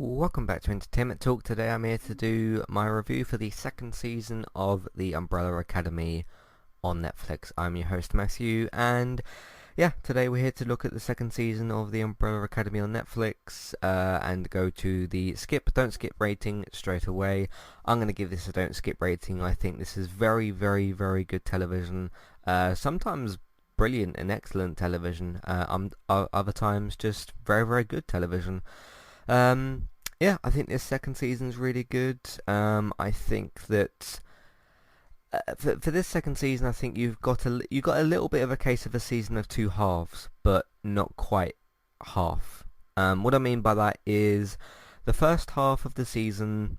Welcome back to Entertainment Talk. Today I'm here to do my review for the second season of The Umbrella Academy on Netflix. I'm your host Matthew, and today we're here to look at the second season of The Umbrella Academy on Netflix and go to the don't skip rating straight away. I'm going to give this a don't skip rating. I think this is very, very, very good television. Sometimes brilliant and excellent television. Other times just very, very good television. I think this second season's really good. I think that for this second season, I think you've got a little bit of a case of a season of two halves, but not quite half. What I mean by that is the first half of the season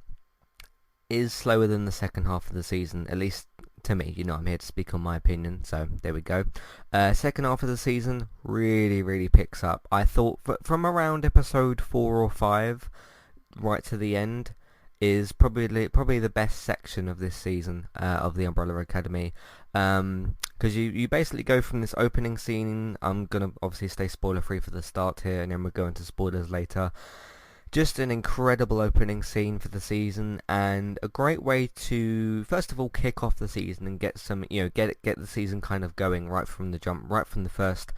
is slower than the second half of the season, at least to me. You know, I'm here to speak on my opinion, so there we go. Second half of the season really, really picks up. I thought from around episode 4 or 5 right to the end is probably the best section of this season of the Umbrella Academy, because you basically go from this opening scene. I'm gonna obviously stay spoiler free for the start here, and then we'll go into spoilers later. Just an incredible opening scene for the season, and a great way to first of all kick off the season and get some, get the season kind of going right from the jump, right from the first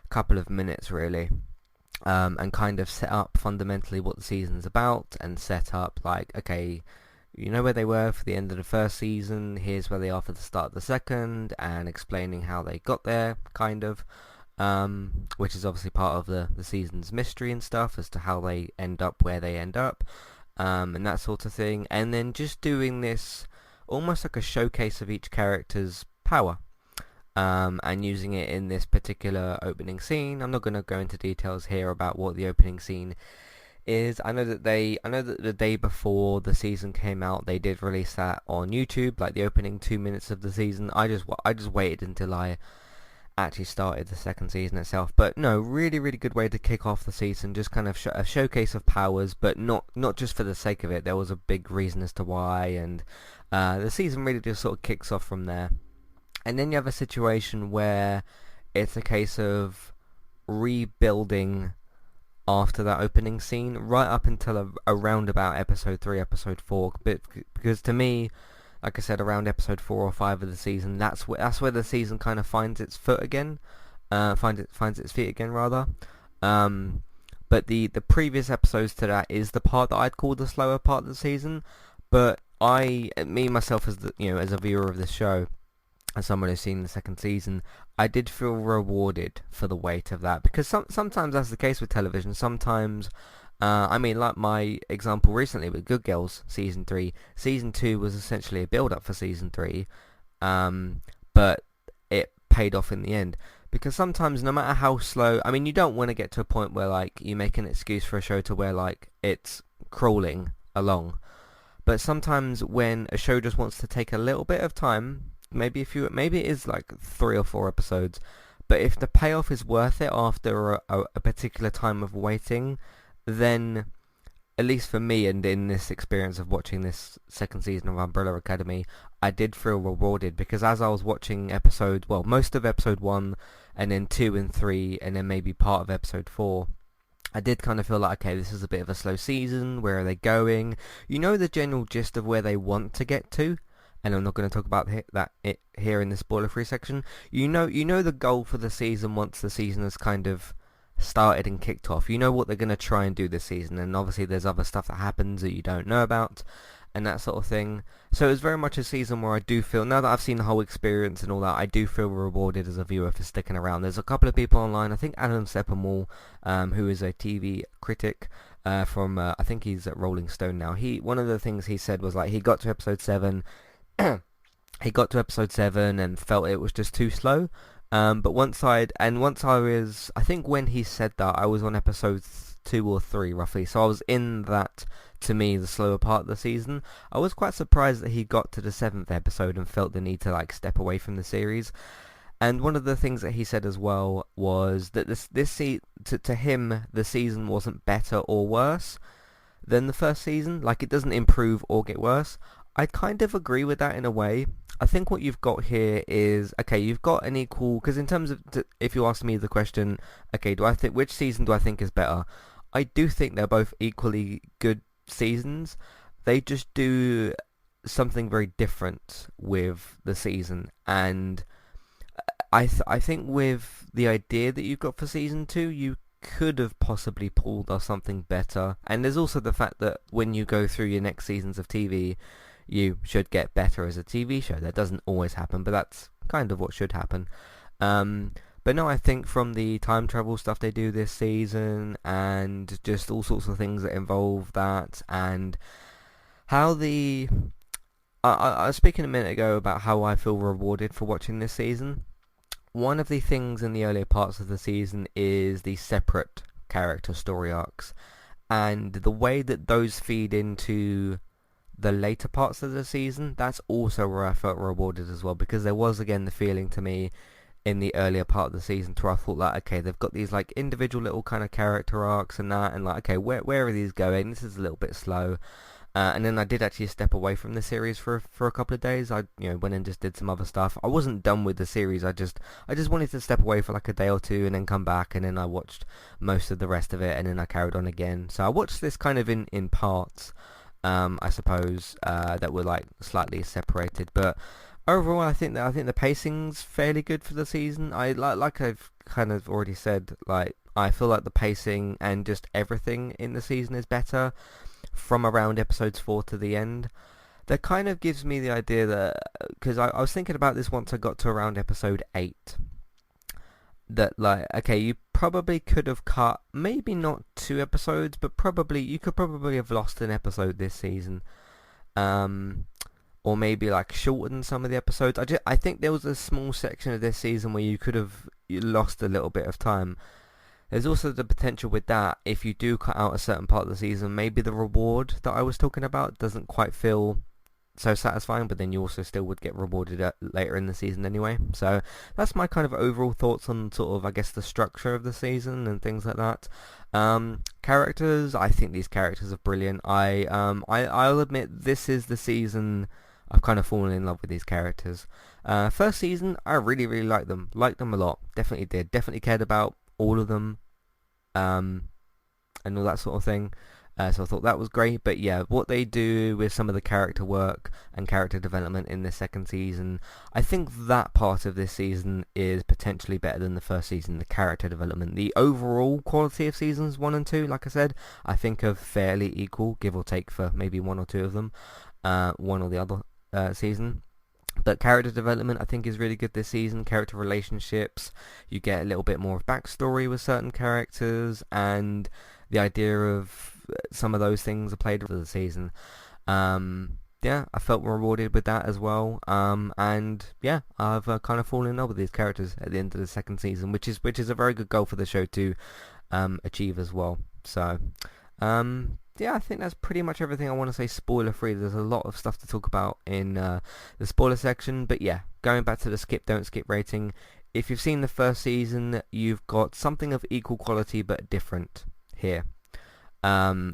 couple of minutes really. And kind of set up fundamentally what the season's about, and set up like, okay, you know where they were for the end of the first season, here's where they are for the start of the second, and explaining how they got there, kind of, which is obviously part of the season's mystery and stuff as to how they end up where they end up, and that sort of thing. And then just doing this almost like a showcase of each character's power. And using it in this particular opening scene. I'm not going to go into details here about what the opening scene is. I know that the day before the season came out, they did release that on YouTube, like the opening 2 minutes of the season. I just waited until I actually started the second season itself. But no, really, really good way to kick off the season. Just kind of a showcase of powers, but not just for the sake of it. There was a big reason as to why, and the season really just sort of kicks off from there. And then you have a situation where it's a case of rebuilding after that opening scene, right up until around about episode 3, episode 4. Because to me, like I said, around episode 4 or 5 of the season, that's where the season kind of finds its foot again, finds its feet again rather. But the previous episodes to that is the part that I'd call the slower part of the season. But myself as as a viewer of the show, as someone who's seen the second season, I did feel rewarded for the weight of that, because sometimes that's the case with television. Sometimes, like my example recently with Good Girls Season 3, Season 2 was essentially a build-up for Season 3, but it paid off in the end. Because sometimes, no matter how slow, you don't want to get to a point where, like, you make an excuse for a show to where, like, it's crawling along. But sometimes when a show just wants to take a little bit of time, maybe it is like 3 or 4 episodes, but if the payoff is worth it after a particular time of waiting, then at least for me, and in this experience of watching this second season of Umbrella Academy, I did feel rewarded, because as I was watching most of episode 1 and then 2 and 3 and then maybe part of episode 4, I did kind of feel like, okay, this is a bit of a slow season. Where are they going? You know the general gist of where they want to get to, and I'm not going to talk about that here in the spoiler-free section. You know the goal for the season once the season has kind of started and kicked off. You know what they're going to try and do this season, and obviously there's other stuff that happens that you don't know about, and that sort of thing. So it's very much a season where I do feel, now that I've seen the whole experience and all that, I do feel rewarded as a viewer for sticking around. There's a couple of people online, I think Adam Sepinwall, who is a TV critic, from, I think he's at Rolling Stone now. One of the things he said was, like, he got to episode 7, and felt it was just too slow. But once I was, I think when he said that, I was on episode 2 or 3 roughly, so I was in that, to me, the slower part of the season. I was quite surprised that he got to the 7th episode and felt the need to, like, step away from the series. And one of the things that he said as well was that to him, the season wasn't better or worse than the first season. Like, it doesn't improve or get worse. I kind of agree with that in a way. I think what you've got here is, okay, you've got an equal, because in terms of, if you ask me the question, okay, which season do I think is better? I do think they're both equally good seasons. They just do something very different with the season, and I think with the idea that you've got for season 2, you could have possibly pulled off something better. And there's also the fact that when you go through your next seasons of TV, you should get better as a TV show. That doesn't always happen, but that's kind of what should happen. But no, I think from the time travel stuff they do this season, and just all sorts of things that involve that, and how the... I was speaking a minute ago about how I feel rewarded for watching this season. One of the things in the earlier parts of the season is the separate character story arcs, and the way that those feed into the later parts of the season, that's also where I felt rewarded as well, because there was again the feeling to me in the earlier part of the season where I thought like, okay, they've got these like individual little kind of character arcs and that, and like, okay, where are these going? This is a little bit slow. And then I did actually step away from the series for a couple of days. I went and just did some other stuff. I wasn't done with the series. I just wanted to step away for like a day or two and then come back, and then I watched most of the rest of it, and then I carried on again. So I watched this kind of in parts, I suppose, that were like slightly separated. But overall, I think the pacing's fairly good for the season. I like I've kind of already said, like I feel like the pacing and just everything in the season is better from around episodes 4 to the end. That kind of gives me the idea that, because I was thinking about this once I got to around episode 8, that like, okay, you probably could have cut maybe not 2 episodes, but you could probably have lost an episode this season, or maybe like shortened some of the episodes. I think there was a small section of this season where you could have lost a little bit of time. There's also the potential with that, if you do cut out a certain part of the season, maybe the reward that I was talking about doesn't quite feel so satisfying, but then you also still would get rewarded later in the season anyway. So that's my kind of overall thoughts on sort of, I guess, the structure of the season and things like that. Characters, I think these characters are brilliant. I'll admit this is the season I've kind of fallen in love with these characters. First season, I really, really liked them a lot. Definitely did. Definitely cared about all of them, and all that sort of thing. So I thought that was great. But yeah, what they do with some of the character work and character development in the second season, I think that part of this season is potentially better than the first season. The character development, the overall quality of seasons 1 and 2, like I said, I think are fairly equal, give or take for maybe 1 or 2 of them, one or the other season. But character development, I think, is really good this season. Character relationships, you get a little bit more of backstory with certain characters, and the idea of some of those things are played over the season. Yeah, I felt rewarded with that as well. And yeah, I've kind of fallen in love with these characters at the end of the second season, which is a very good goal for the show to achieve as well. So, yeah, I think that's pretty much everything I want to say spoiler free. There's a lot of stuff to talk about in the spoiler section, but yeah, going back to the skip don't skip rating, if you've seen the first season, you've got something of equal quality but different here.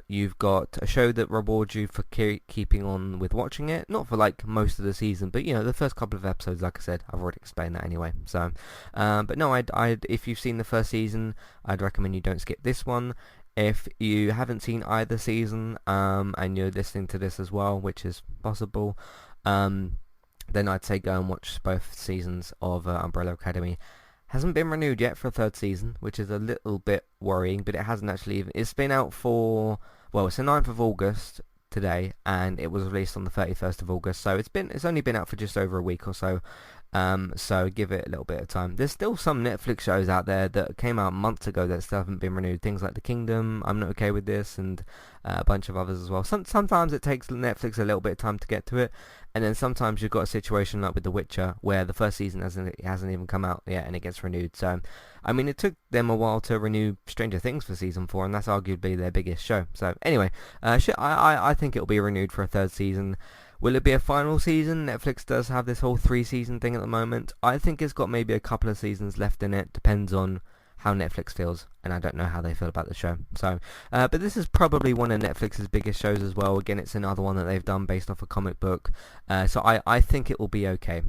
You've got a show that rewards you for keeping on with watching it, not for like most of the season, but the first couple of episodes, like I said, I've already explained that anyway. So, but no, if you've seen the first season, I'd recommend you don't skip this one. If you haven't seen either season, and you're listening to this as well, which is possible, then I'd say go and watch both seasons of Umbrella Academy. Hasn't been renewed yet for a third season, which is a little bit worrying, but it hasn't actually. It's been out for, well, it's the 9th of August today, and it was released on the 31st of August, so it's only been out for just over a week or so. So give it a little bit of time. There's still some Netflix shows out there that came out months ago that still haven't been renewed. Things like The Kingdom, I'm Not Okay With This, and a bunch of others as well. Sometimes it takes Netflix a little bit of time to get to it, and then sometimes you've got a situation like with The Witcher where the first season hasn't even come out yet and it gets renewed. So, I mean, it took them a while to renew Stranger Things for season 4, and that's arguably their biggest show. So anyway, I think it'll be renewed for a third season. Will it be a final season? Netflix does have this whole 3-season thing at the moment. I think it's got maybe a couple of seasons left in it. Depends on how Netflix feels, and I don't know how they feel about the show. So, but this is probably one of Netflix's biggest shows as well. Again, it's another one that they've done based off a comic book. So I think it will be okay.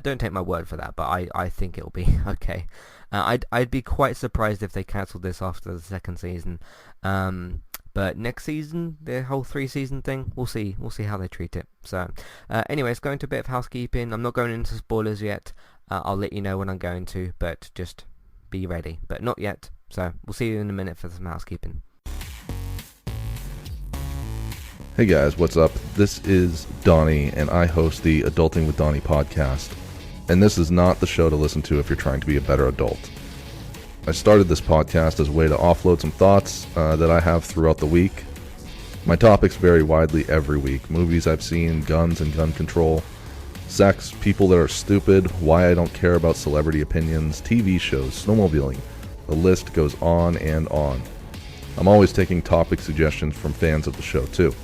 Don't take my word for that, but I think it will be okay. I'd be quite surprised if they cancelled this after the second season. But next season, the whole 3-season thing, we'll see how they treat it. So anyways, going to a bit of housekeeping. I'm not going into spoilers yet. I'll let you know when I'm going to, but just be ready, but not yet. So we'll see you in a minute for some housekeeping. Hey guys, what's up? This is Donnie, and I host the Adulting with Donnie podcast. And this is not the show to listen to if you're trying to be a better adult. I started this podcast as a way to offload some thoughts that I have throughout the week. My topics vary widely every week. Movies I've seen, guns and gun control, sex, people that are stupid, why I don't care about celebrity opinions, TV shows, snowmobiling. The list goes on and on. I'm always taking topic suggestions from fans of the show too.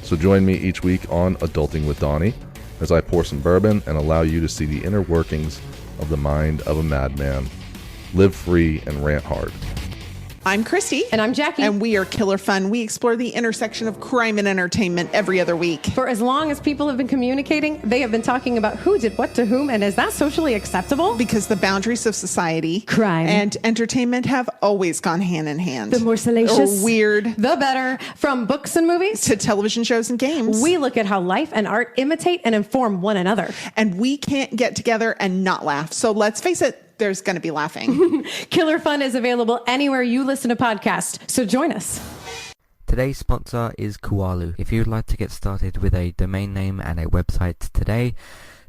So join me each week on Adulting with Donnie as I pour some bourbon and allow you to see the inner workings of the mind of a madman. Live free and rant hard. I'm Christy. And I'm Jackie. And we are Killer Fun. We explore the intersection of crime and entertainment every other week. For as long as people have been communicating, they have been talking about who did what to whom, and is that socially acceptable? Because the boundaries of society, crime, and entertainment have always gone hand in hand. The more salacious, or weird, the better. From books and movies to television shows and games, we look at how life and art imitate and inform one another. And we can't get together and not laugh. So let's face it, there's going to be laughing. Killer Fun is available anywhere you listen to podcasts, so join us. Today's sponsor is Kualu. If you'd like to get started with a domain name and a website today,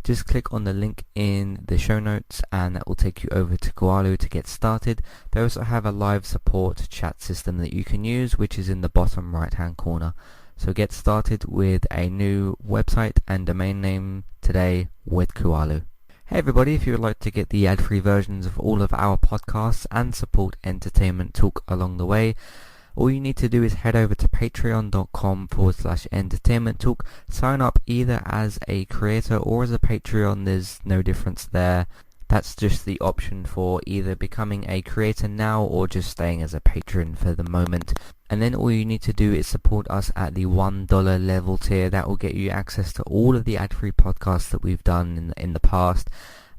just click on the link in the show notes and that will take you over to Kualu to get started. They also have a live support chat system that you can use, which is in the bottom right hand corner. So get started with a new website and domain name today with Kualu. Hey everybody, if you would like to get the ad-free versions of all of our podcasts and support Entertainment Talk along the way, all you need to do is head over to patreon.com/entertainment talk. Sign up either as a creator or as a Patreon, there's no difference there. That's just the option for either becoming a creator now or just staying as a patron for the moment. And then all you need to do is support us at the $1 level tier. That will get you access to all of the ad-free podcasts that we've done in the past,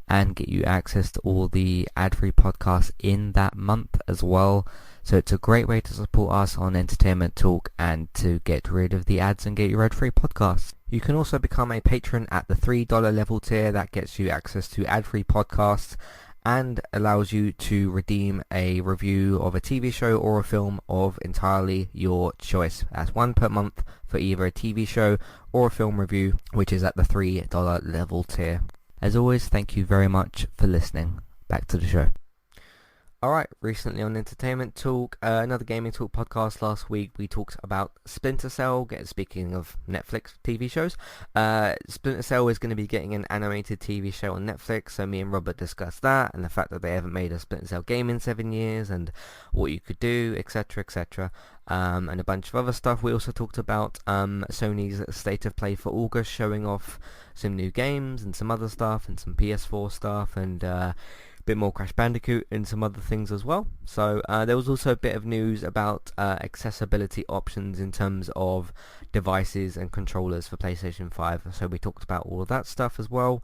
and get you access to all the ad-free podcasts in that month as well. So it's a great way to support us on Entertainment Talk and to get rid of the ads and get your ad-free podcasts. You can also become a patron at the $3 level tier. That gets you access to ad-free podcasts and allows you to redeem a review of a TV show or a film of entirely your choice. That's one per month for either a TV show or a film review, which is at the $3 level tier. As always, thank you very much for listening. Back to the show. Alright, recently on Entertainment Talk, another Gaming Talk podcast. Last week we talked about Splinter Cell. Speaking of Netflix TV shows, Splinter Cell is going to be getting an animated TV show on Netflix, so me and Robert discussed that, and the fact that they haven't made a Splinter Cell game in 7 years, and what you could do, etc, etc, and a bunch of other stuff. We also talked about Sony's State of Play for August, showing off some new games, and some other stuff, and some PS4 stuff, and bit more Crash Bandicoot and some other things as well. So there was also a bit of news about accessibility options in terms of devices and controllers for PlayStation 5, so we talked about all of that stuff as well.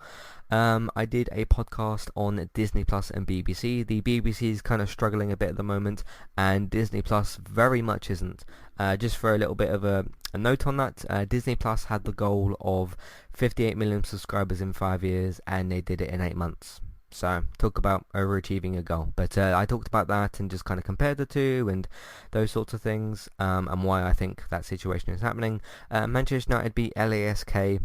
I did a podcast on Disney Plus and BBC. The BBC is kind of struggling a bit at the moment, and Disney Plus very much isn't. Just for a little bit of a note on that, Disney Plus had the goal of 58 million subscribers in 5 years, and they did it in 8 months. So, talk about overachieving a goal. But I talked about that and just kind of compared the two and those sorts of things, and why I think that situation is happening. Manchester United beat LASK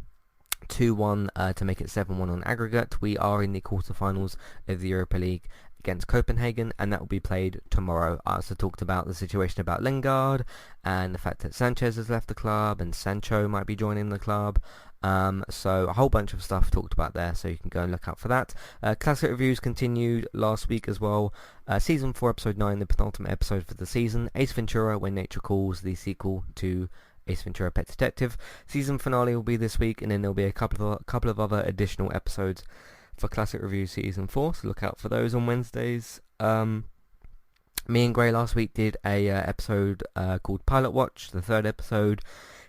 2-1 to make it 7-1 on aggregate. We are in the quarterfinals of the Europa League against Copenhagen, and that will be played tomorrow. I also talked about the situation about Lingard and the fact that Sanchez has left the club and Sancho might be joining the club. So a whole bunch of stuff talked about there, so you can go and look out for that. Classic reviews continued last week as well. Season 4 episode 9, the penultimate episode for the season. Ace Ventura When Nature Calls, the sequel to Ace Ventura Pet Detective. Season finale will be this week, and then there'll be a couple of other additional episodes for Classic Review Season 4, so look out for those on Wednesdays. Me and Gray last week did a episode called Pilot Watch, the third episode.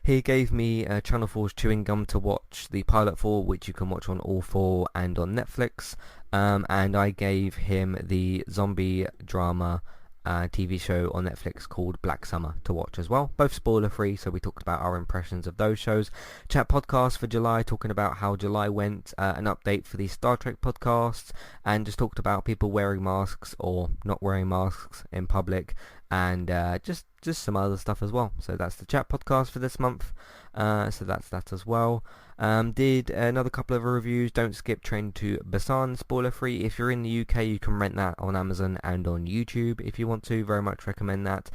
He gave me Channel 4's Chewing Gum to watch, the pilot for, which you can watch on All 4 and on Netflix. And I gave him the zombie drama TV show on Netflix called Black Summer to watch as well. Both spoiler free, so we talked about our impressions of those shows. Chat podcast for July, talking about how July went, an update for the Star Trek podcasts, and just talked about people wearing masks or not wearing masks in public, and just some other stuff as well. So that's the chat podcast for this month. So that's that as well. Did another couple of reviews. Don't skip Train to Busan, spoiler free. If you're in the UK, you can rent that on Amazon and on YouTube if you want to. Very much recommend that.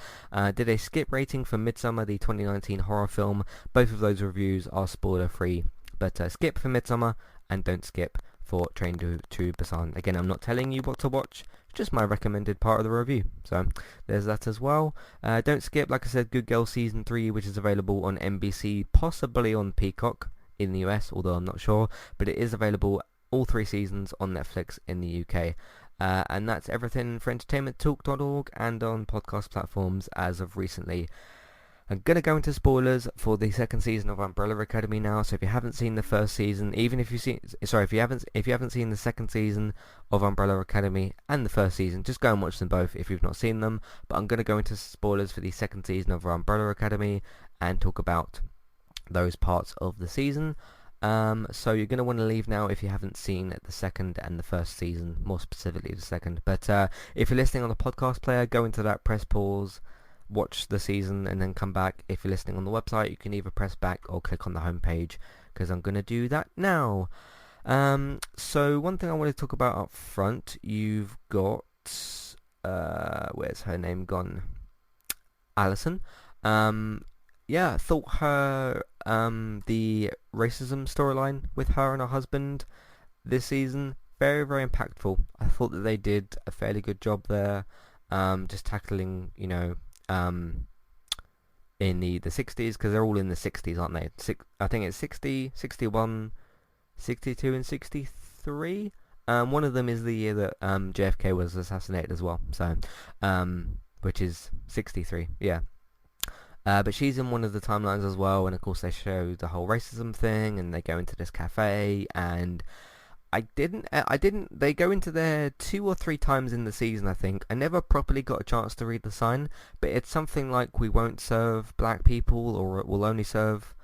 Did a skip rating for Midsommar, the 2019 horror film. Both of those reviews are spoiler free, but skip for Midsommar and don't skip for Train to Busan. Again, I'm not telling you what to watch, just my recommended part of the review. So there's that as well. Don't skip, like I said, Good Girl Season 3, which is available on NBC, possibly on Peacock in the US, although I'm not sure, but it is available all 3 seasons on Netflix in the UK. And that's everything for entertainmenttalk.org and on podcast platforms as of recently. I'm going to go into spoilers for the second season of Umbrella Academy now, so if you haven't seen the first season, even if if you haven't seen the second season of Umbrella Academy and the first season, just go and watch them both if you've not seen them. But I'm going to go into spoilers for the second season of Umbrella Academy and talk about those parts of the season. So you're going to want to leave now if you haven't seen the second and the first season, more specifically the second. But if you're listening on the podcast player, go into that, press pause, watch the season, and then come back. If you're listening on the website, you can either press back or click on the homepage, because I'm going to do that now. So one thing I want to talk about up front, you've got where's her name gone? Alison. Yeah, I thought her the racism storyline with her and her husband this season, very, very impactful. I thought that they did a fairly good job there, just tackling, in the 60s, because they're all in the 60s, aren't they? I think it's 60, 61, 62 and 63. One of them is the year that JFK was assassinated as well, so which is 63, yeah. But she's in one of the timelines as well, and of course they show the whole racism thing, and they go into this cafe, and they go into there 2 or 3 times in the season, I think. I never properly got a chance to read the sign, but it's something like, we won't serve black people, or we'll only serve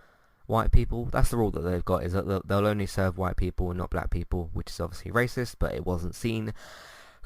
white people. That's the rule that they've got, is that they'll only serve white people and not black people, which is obviously racist, but it wasn't seen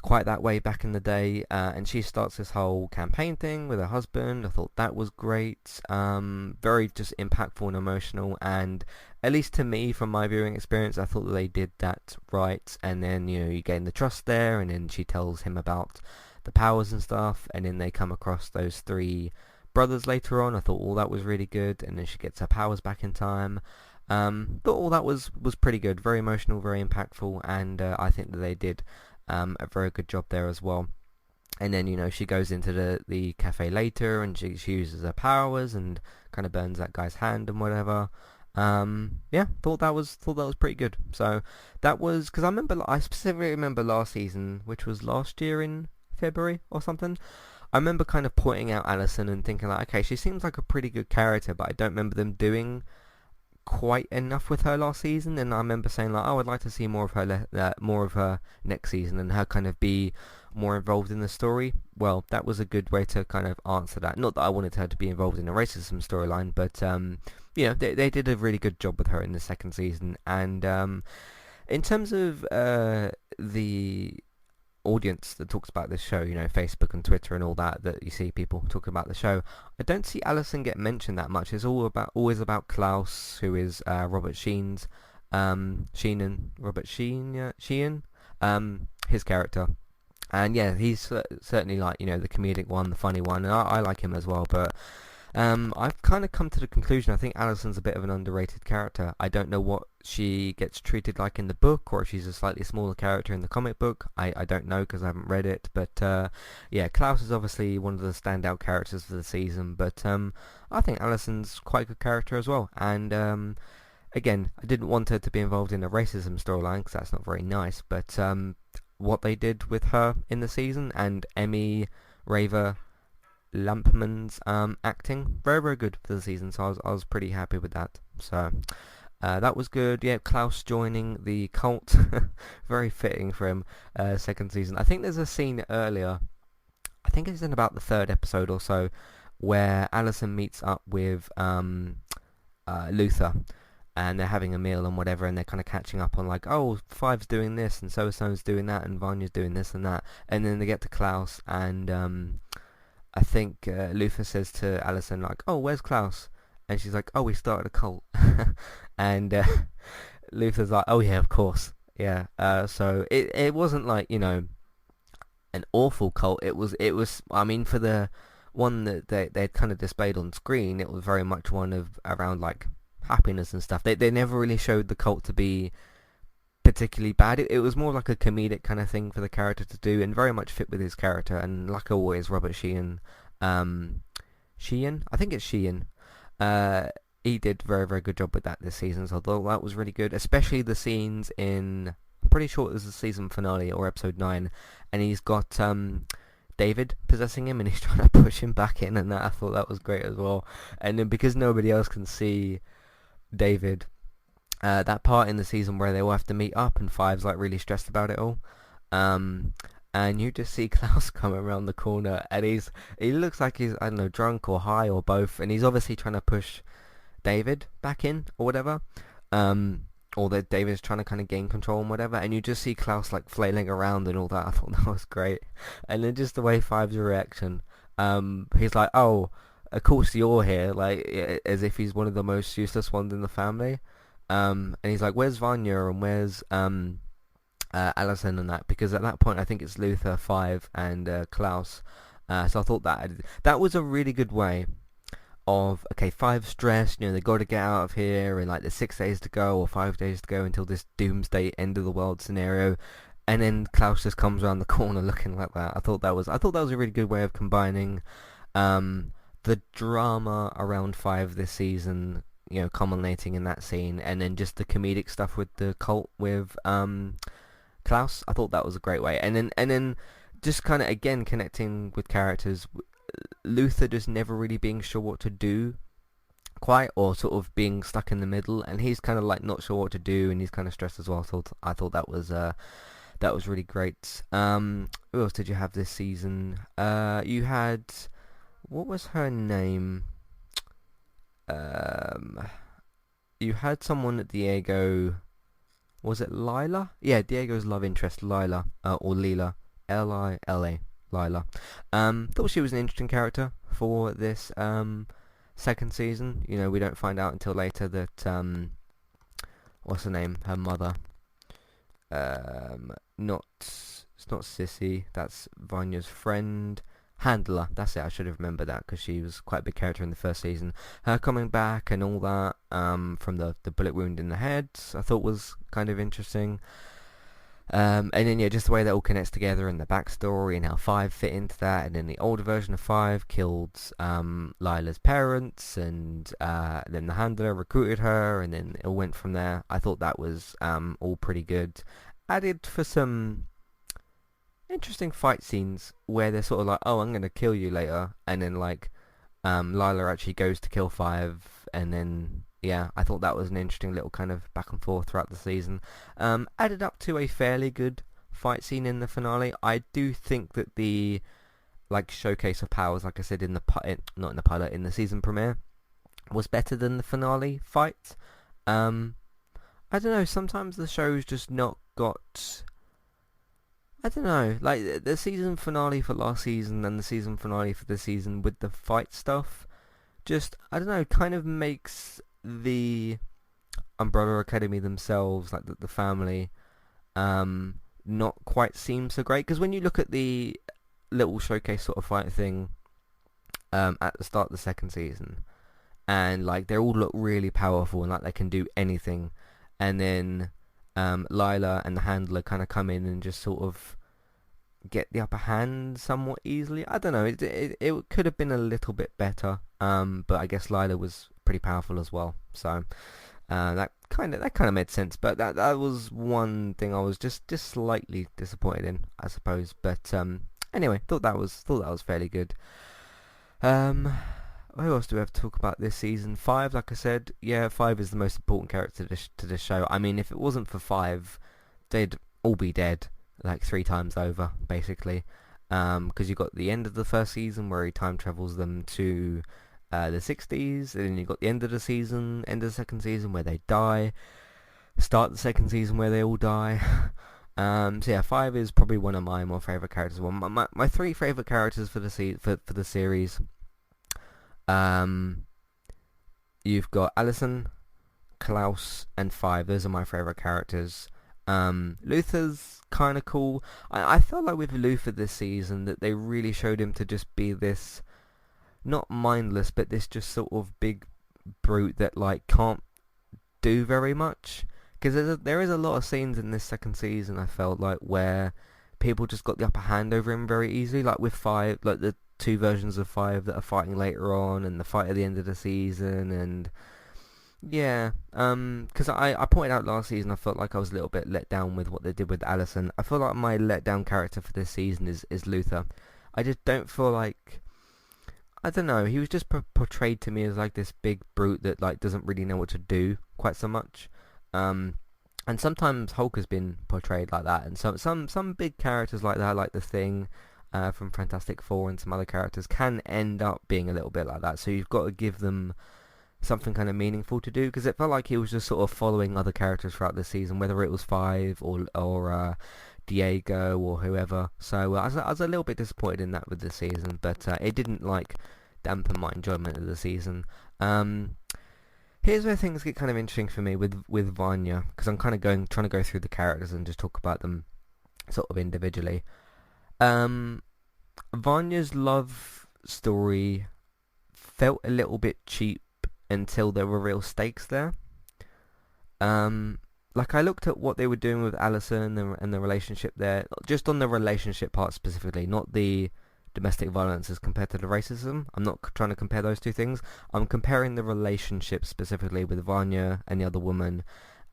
quite that way back in the day. And she starts this whole campaign thing with her husband. I thought that was great, very just impactful and emotional, and at least to me, from my viewing experience, I thought that they did that right. And then, you gain the trust there, and then she tells him about the powers and stuff, and then they come across those 3 brothers later on. I thought all that was really good, and then she gets her powers back in time. Thought all that was pretty good, very emotional, very impactful, and I think that they did a very good job there as well. And then, she goes into the cafe later, and she uses her powers and kind of burns that guy's hand and whatever. Yeah, thought that was pretty good. So that was, because I specifically remember last season, which was last year in February or something. I remember kind of pointing out Alison and thinking like, okay, she seems like a pretty good character, but I don't remember them doing quite enough with her last season. And I remember saying like, oh, I'd like to see more of her next season, and her kind of be more involved in the story. Well, that was a good way to kind of answer that. Not that I wanted her to be involved in a racism storyline, but they did a really good job with her in the second season. And in terms of the audience that talks about this show, Facebook and Twitter and all that you see people talking about the show, I don't see Alison get mentioned that much. It's always about Klaus, who is Robert Sheen's his character. And yeah, he's certainly like, the comedic one, the funny one, and I like him as well. But I've kind of come to the conclusion, I think Alison's a bit of an underrated character. I don't know what she gets treated like in the book, or if she's a slightly smaller character in the comic book. I don't know, because I haven't read it. But yeah, Klaus is obviously one of the standout characters for the season. But I think Alison's quite a good character as well. And again, I didn't want her to be involved in a racism storyline, because that's not very nice. But what they did with her in the season, and Emmy Raver Lampman's acting, very, very good for the season, so I was pretty happy with that. So that was good. Yeah, Klaus joining the cult, very fitting for him, second season. I think there's a scene earlier, I think it's in about the third episode or so, where Allison meets up with Luther, and they're having a meal and whatever, and they're kind of catching up on like, oh, Five's doing this, and so-and-so's doing that, and Vanya's doing this and that, and then they get to Klaus, and I think Luther says to Allison like, oh, where's Klaus? And she's like, oh, we started a cult. And Luther's like, oh yeah, of course, yeah. So it wasn't like, you know, an awful cult. It was I mean, for the one that they kind of displayed on screen, it was very much one of around like happiness and stuff. They never really showed the cult to be particularly bad. It was more like a comedic kind of thing for the character to do, and very much fit with his character. And like always, Robert Sheehan, Sheehan, I think it's Sheehan. He did a very, very good job with that this season. So I thought that was really good, especially the scenes in, I'm pretty sure it was the season finale or episode 9, and he's got David possessing him, and he's trying to push him back in, and that, I thought that was great as well. And then because nobody else can see David, that part in the season where they all have to meet up and Five's like really stressed about it all, and you just see Klaus come around the corner, and he looks like he's, I don't know, drunk or high or both, and he's obviously trying to push David back in or whatever, or that David's trying to kind of gain control and whatever, and you just see Klaus like flailing around and all that. I thought that was great. And then just the way Five's reaction, he's like, oh, of course you're here, like as if he's one of the most useless ones in the family, and he's like, where's Vanya and where's Allison and that, because at that point I think it's Luther, Five, and Klaus. So I thought that was a really good way of, okay, Five's stressed, you know, they got to get out of here, and like there's 6 days to go or 5 days to go until this doomsday end of the world scenario, and then Klaus just comes around the corner looking like that. I thought that was a really good way of combining the drama around Five this season, you know, culminating in that scene, and then just the comedic stuff with the cult with Klaus. I thought that was a great way, and then just kind of again connecting with characters. Luther just never really being sure what to do quite, or sort of being stuck in the middle, and he's kind of like not sure what to do, and he's kind of stressed as well. So I thought that was really great. Who else did you have this season? You had, what was her name? You had someone at Diego. Was it Lila? Yeah, Diego's love interest, Lila, or Lila, Lila. Lila. Thought she was an interesting character for this second season. You know, we don't find out until later that what's her name? Her mother. It's not Sissy. That's Vanya's friend. Handler. That's it. I should have remembered that because she was quite a big character in the first season. Her coming back and all that from the bullet wound in the head, I thought was kind of interesting. And then yeah, just the way that all connects together and the backstory and how Five fit into that, and then the older version of Five killed Lila's parents, and then the handler recruited her, and then it all went from there. I thought that was all pretty good. Added for some interesting fight scenes where they're sort of like, oh, I'm gonna kill you later, and then like Lila actually goes to kill Five, and then yeah, I thought that was an interesting little kind of back and forth throughout the season. Added up to a fairly good fight scene in the finale. I do think that the like showcase of powers, like I said in the season premiere, was better than the finale fight. I don't know, sometimes the show's just not got, I don't know, like the season finale for last season and the season finale for this season with the fight stuff, just, I don't know, kind of makes the Umbrella Academy themselves, like the family, not quite seem so great. Because when you look at the little showcase sort of fight thing at the start of the second season, and like they all look really powerful and like they can do anything, and then Lila and the handler kind of come in and just sort of get the upper hand somewhat easily. I don't know, it could have been a little bit better, but I guess Lila was pretty powerful as well, so that kind of made sense. But that was one thing I was just slightly disappointed in, I suppose. But anyway, thought that was fairly good. Who else do we have to talk about this season? Five, like I said, yeah, Five is the most important character to this show. I mean, if it wasn't for Five, they'd all be dead like 3 times over, basically. because you got the end of the first season where he time travels them to the 60s, and then you got the end of the season, end of the second season where they die, start the second season where they all die. So yeah, 5 is probably one of my more favourite characters. Well, my 3 favourite characters for the for the series. You've got Allison, Klaus, and 5. Those are my favourite characters. Luther's kind of cool. I felt like with Luther this season that they really showed him to just be this, not mindless, but this just sort of big brute that like can't do very much. Because there is a lot of scenes in this second season, I felt like, where people just got the upper hand over him very easily. Like with 5, like the 2 versions of 5 that are fighting later on, and the fight at the end of the season, and yeah, because I pointed out last season I felt like I was a little bit let down with what they did with Allison. I feel like my let down character for this season is Luther. I just don't feel like, I don't know, he was just portrayed to me as like this big brute that like doesn't really know what to do quite so much. And sometimes Hulk has been portrayed like that, and some big characters like that, like the Thing from Fantastic Four, and some other characters can end up being a little bit like that. So you've got to give them something kind of meaningful to do, because it felt like he was just sort of following other characters throughout the season, whether it was 5 or Diego or whoever. So I was a little bit disappointed in that with the season, but it didn't like dampen my enjoyment of the season. Here's where things get kind of interesting for me with Vanya, because I'm kind of trying to go through the characters and just talk about them sort of individually. Vanya's love story felt a little bit cheap until there were real stakes there. Like I looked at what they were doing with Allison and the relationship there, just on the relationship part specifically, not the domestic violence as compared to the racism. I'm not trying to compare those two things. I'm comparing the relationship specifically with Vanya and the other woman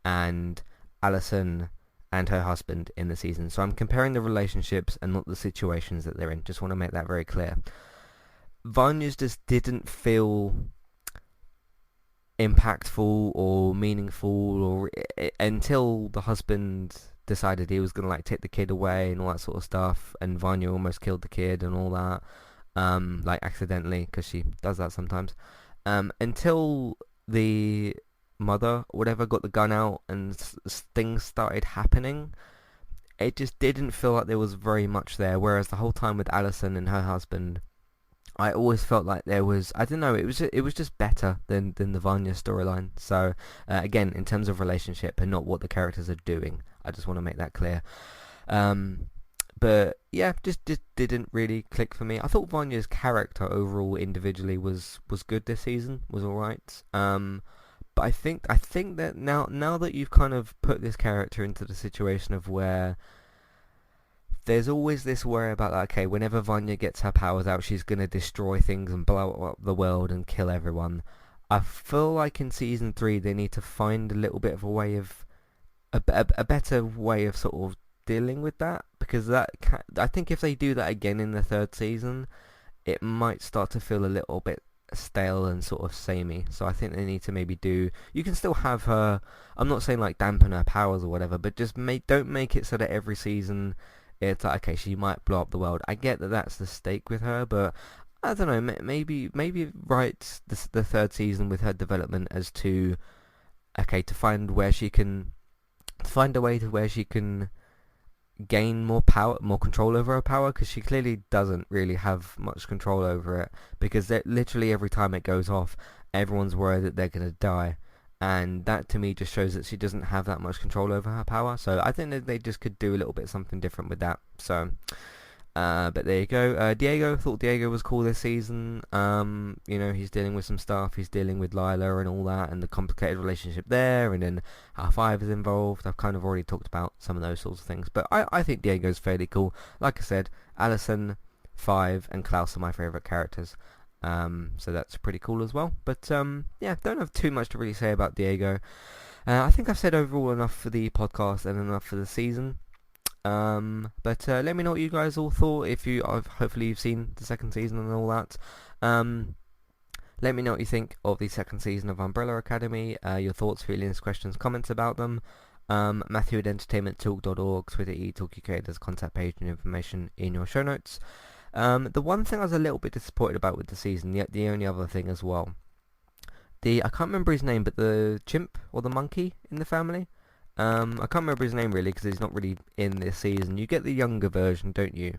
and Allison and her husband in the season. So I'm comparing the relationships and not the situations that they're in. Just want to make that very clear. Vanya's just didn't feel impactful or meaningful or until the husband decided he was going to like take the kid away and all that sort of stuff, and Vanya almost killed the kid and all that, like accidentally, because she does that sometimes, until the mother or whatever got the gun out and things started happening. It just didn't feel like there was very much there, whereas the whole time with Allison and her husband, I always felt like there was, I don't know, it was just better than the Vanya storyline. So again, in terms of relationship and not what the characters are doing, I just want to make that clear. But yeah, just didn't really click for me. I thought Vanya's character overall individually was good this season, was alright. But I think that now that you've kind of put this character into the situation of where there's always this worry about, like, okay, whenever Vanya gets her powers out, she's going to destroy things and blow up the world and kill everyone. I feel like in Season 3 they need to find a little bit of a way of, a better way of sort of dealing with that, because I think if they do that again in the 3rd season, it might start to feel a little bit stale and sort of samey. So I think they need to maybe you can still have her, I'm not saying like dampen her powers or whatever, but just don't make it so that every season it's like, okay, she might blow up the world. I get that that's the stake with her, but I don't know, maybe write the 3rd season with her development as to, okay, to find a way to where she can gain more power, more control over her power, because she clearly doesn't really have much control over it, because literally every time it goes off, everyone's worried that they're going to die. And that to me just shows that she doesn't have that much control over her power. So I think that they just could do a little bit something different with that. So, but there you go. Diego, thought Diego was cool this season. You know, he's dealing with some stuff. He's dealing with Lila and all that, and the complicated relationship there, and then how 5 is involved. I've kind of already talked about some of those sorts of things. But I think Diego's fairly cool. Like I said, Allison, 5, and Klaus are my favourite characters. So that's pretty cool as well. But yeah, don't have too much to really say about Diego. I think I've said overall enough for the podcast and enough for the season. But let me know what you guys all thought. Hopefully you've seen the 2nd season and all that. Let me know what you think of the 2nd season of Umbrella Academy. Your thoughts, feelings, questions, comments about them. Matthew at entertainmenttalk.org, Twitter eTalkUK, there's a contact page and information in your show notes. The one thing I was a little bit disappointed about with the season, the only other thing as well, I can't remember his name, but the chimp or the monkey in the family, I can't remember his name really because he's not really in this season. You get the younger version, don't you,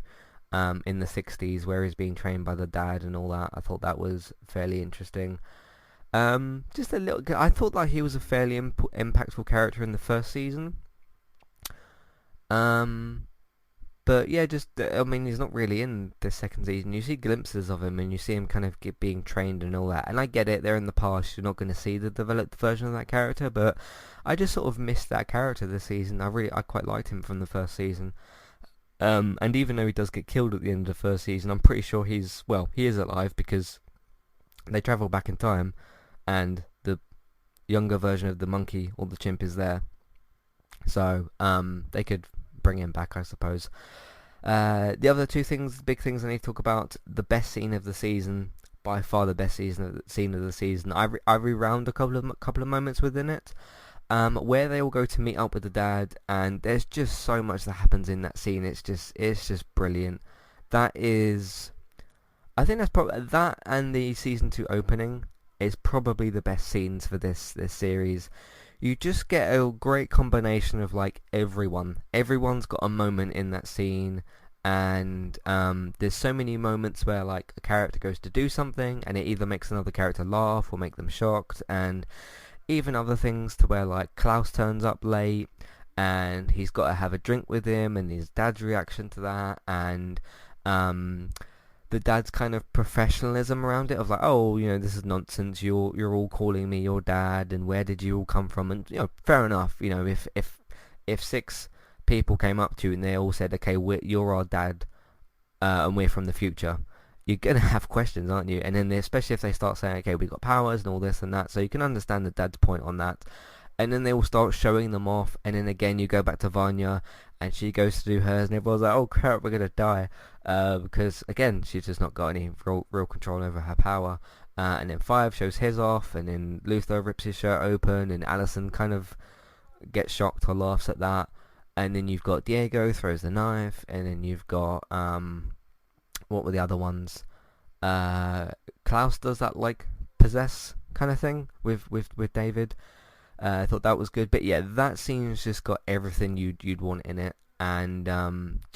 in the 60s where he's being trained by the dad and all that. I thought that was fairly interesting. Just a little. I thought that he was a fairly impactful character in the first season. But yeah, I mean, he's not really in this second season. You see glimpses of him, and you see him kind of being trained and all that. And I get it; they're in the past. You're not going to see the developed version of that character. But I just sort of missed that character this season. I quite liked him from the first season. And even though he does get killed at the end of the first season, I'm pretty sure he is alive because they travel back in time. And the younger version of the monkey or the chimp is there, so they could bring him back, I suppose. The other two big things I need to talk about: the best scene of the season, by far the best scene of the season. I rewound a couple of moments within it, where they all go to meet up with the dad, and there's just so much that happens in that scene. It's just brilliant. I think that's probably that, and the season 2 opening is probably the best scenes for this series. You just get a great combination of like everyone's got a moment in that scene, and there's so many moments where like a character goes to do something and it either makes another character laugh or make them shocked, and even other things to where like Klaus turns up late and he's got to have a drink with him, and his dad's reaction to that, and the dad's kind of professionalism around it of like, oh, you know, this is nonsense, you're all calling me your dad, and where did you all come from? And you know, fair enough, you know, if 6 people came up to you and they all said, okay, you're our dad, and we're from the future, you're gonna have questions, aren't you? And then especially if they start saying, okay, we got powers and all this and that, so you can understand the dad's point on that. And then they will start showing them off, and then again you go back to Vanya, and she goes to do hers, and everyone's like, oh crap, we're gonna die, because again, she's just not got any real control over her power. And then 5 shows his off, and then Luther rips his shirt open, and Allison kind of gets shocked or laughs at that. And then you've got Diego throws the knife, and then you've got what were the other ones? Klaus does that like possess kind of thing with David. I thought that was good, but yeah, that scene's just got everything you'd want in it, and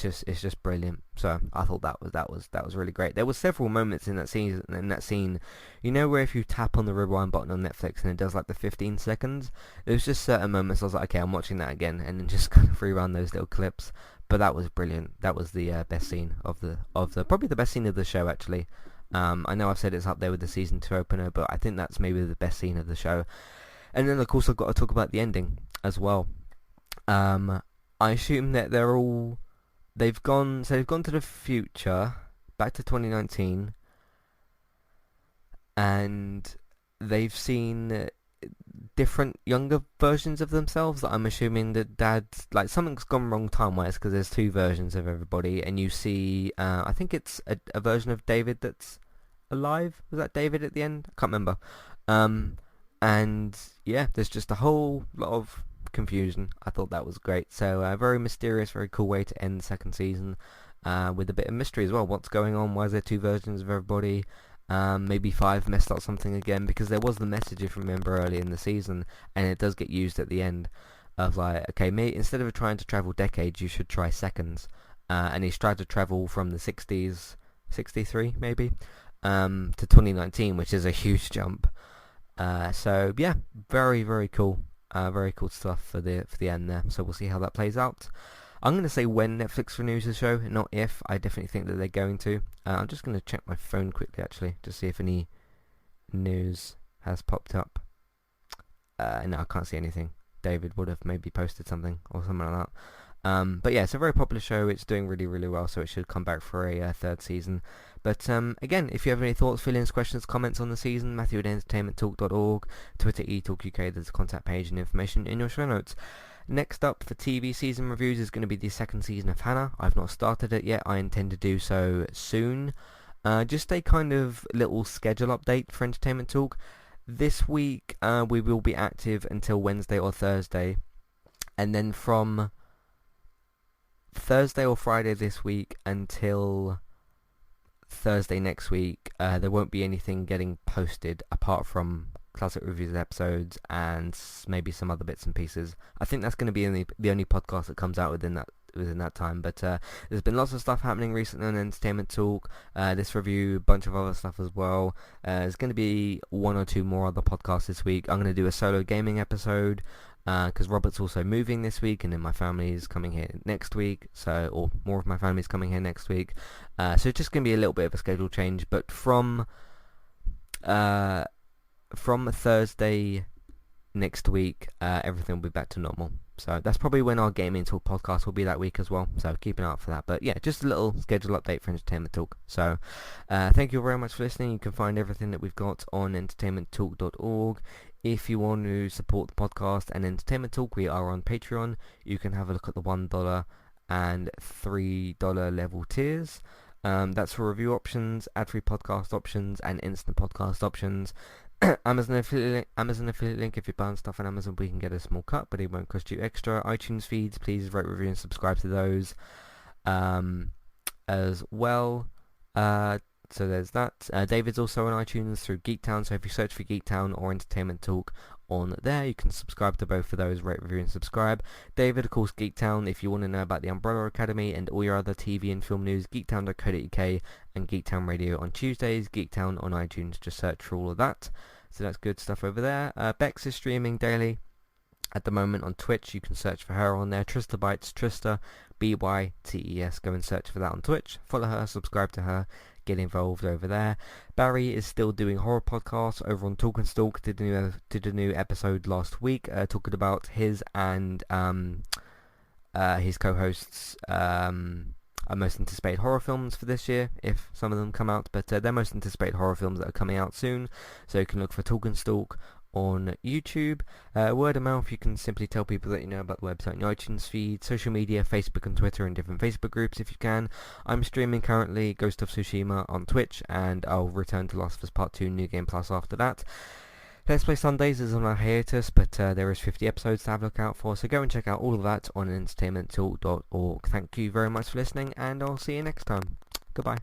it's just brilliant. So I thought that was really great. There were several moments in that scene, you know, where if you tap on the rewind button on Netflix and it does like the 15 seconds, there was just certain moments I was like, okay, I'm watching that again, and then just kind of rerun those little clips. But that was brilliant. That was the best scene of the probably the best scene of the show, actually. I know I've said it's up there with the season 2 opener, but I think that's maybe the best scene of the show. And then of course I've got to talk about the ending as well. I assume that they've gone to the future, back to 2019, and they've seen different younger versions of themselves. I'm assuming that dad's like something's gone wrong time-wise because there's 2 versions of everybody, and you see I think it's a version of David that's alive. Was that David at the end? I can't remember. And yeah, there's just a whole lot of confusion. I thought that was great. So very mysterious, very cool way to end the second season, with a bit of mystery as well. What's going on? Why is there 2 versions of everybody? Maybe 5 messed up something again, because there was the message, if you remember, early in the season, and it does get used at the end of like, okay, instead of trying to travel decades, you should try seconds. And he's tried to travel from the 60s, 63 maybe, to 2019, which is a huge jump. So yeah, very, very cool. Very cool stuff for the end there. So we'll see how that plays out. I'm going to say when Netflix renews the show, not if. I definitely think that they're going to. I'm just going to check my phone quickly, actually, to see if any news has popped up. No, I can't see anything. David would have maybe posted something or something like that. But yeah, it's a very popular show. It's doing really, really well, so it should come back for a 3rd season. But again, if you have any thoughts, feelings, questions, comments on the season, Matthew at entertainmenttalk.org, Twitter eTalkUK, there's a contact page and information in your show notes. Next up for TV season reviews is going to be the 2nd season of Hannah. I've not started it yet. I intend to do so soon. Just a kind of little schedule update for Entertainment Talk. This week we will be active until Wednesday or Thursday. and then from Thursday or Friday this week until Thursday next week, there won't be anything getting posted apart from Classic Reviews episodes and maybe some other bits and pieces. I think that's going to be the only podcast that comes out within that time. But there's been lots of stuff happening recently on Entertainment Talk. This review, a bunch of other stuff as well. There's going to be one or two more other podcasts this week. I'm going to do a solo gaming episode because Robert's also moving this week, and then my family is coming here next week. Or more of my family is coming here next week. So it's just going to be a little bit of a schedule change. But from Thursday next week, everything will be back to normal. So that's probably when our Gaming Talk podcast will be that week as well. So keep an eye out for that. But yeah, just a little schedule update for Entertainment Talk. So thank you very much for listening. You can find everything that we've got on entertainmenttalk.org. If you want to support the podcast and Entertainment Talk, we are on Patreon. You can have a look at the $1 and $3 level tiers. That's for review options, ad-free podcast options, and instant podcast options. Amazon affiliate link. If you buy stuff on Amazon, we can get a small cut, but it won't cost you extra. iTunes feeds, please rate, review, and subscribe to those as well. So there's that. David's also on iTunes through Geektown, so if you search for Geektown or Entertainment Talk on there, you can subscribe to both of those, rate, review, and subscribe. David, of course, Geektown. If you want to know about the Umbrella Academy and all your other TV and film news, geektown.co.uk and Geektown Radio on Tuesdays, Geektown on iTunes, just search for all of that. So that's good stuff over there. Bex is streaming daily at the moment on Twitch. You can search for her on there. Trista Bytes, Trista, BYTES. Go and search for that on Twitch. Follow her, subscribe to her, get involved over there. Barry is still doing horror podcasts over on Talk and Stalk. Did a new episode last week talking about his and his co-hosts' most anticipated horror films for this year, if some of them come out. But they're most anticipated horror films that are coming out soon. So you can look for Talk and Stalk on YouTube. Word of mouth, you can simply tell people that you know about the website and iTunes feed, social media, Facebook and Twitter, and different Facebook groups if you can. I'm streaming currently Ghost of Tsushima on Twitch, and I'll return to Last of Us Part 2 New Game Plus after that. Let's Play Sundays is on a hiatus, but there is 50 episodes to have a look out for, so go and check out all of that on entertainmenttalk.org. Thank you very much for listening, and I'll see you next time. Goodbye.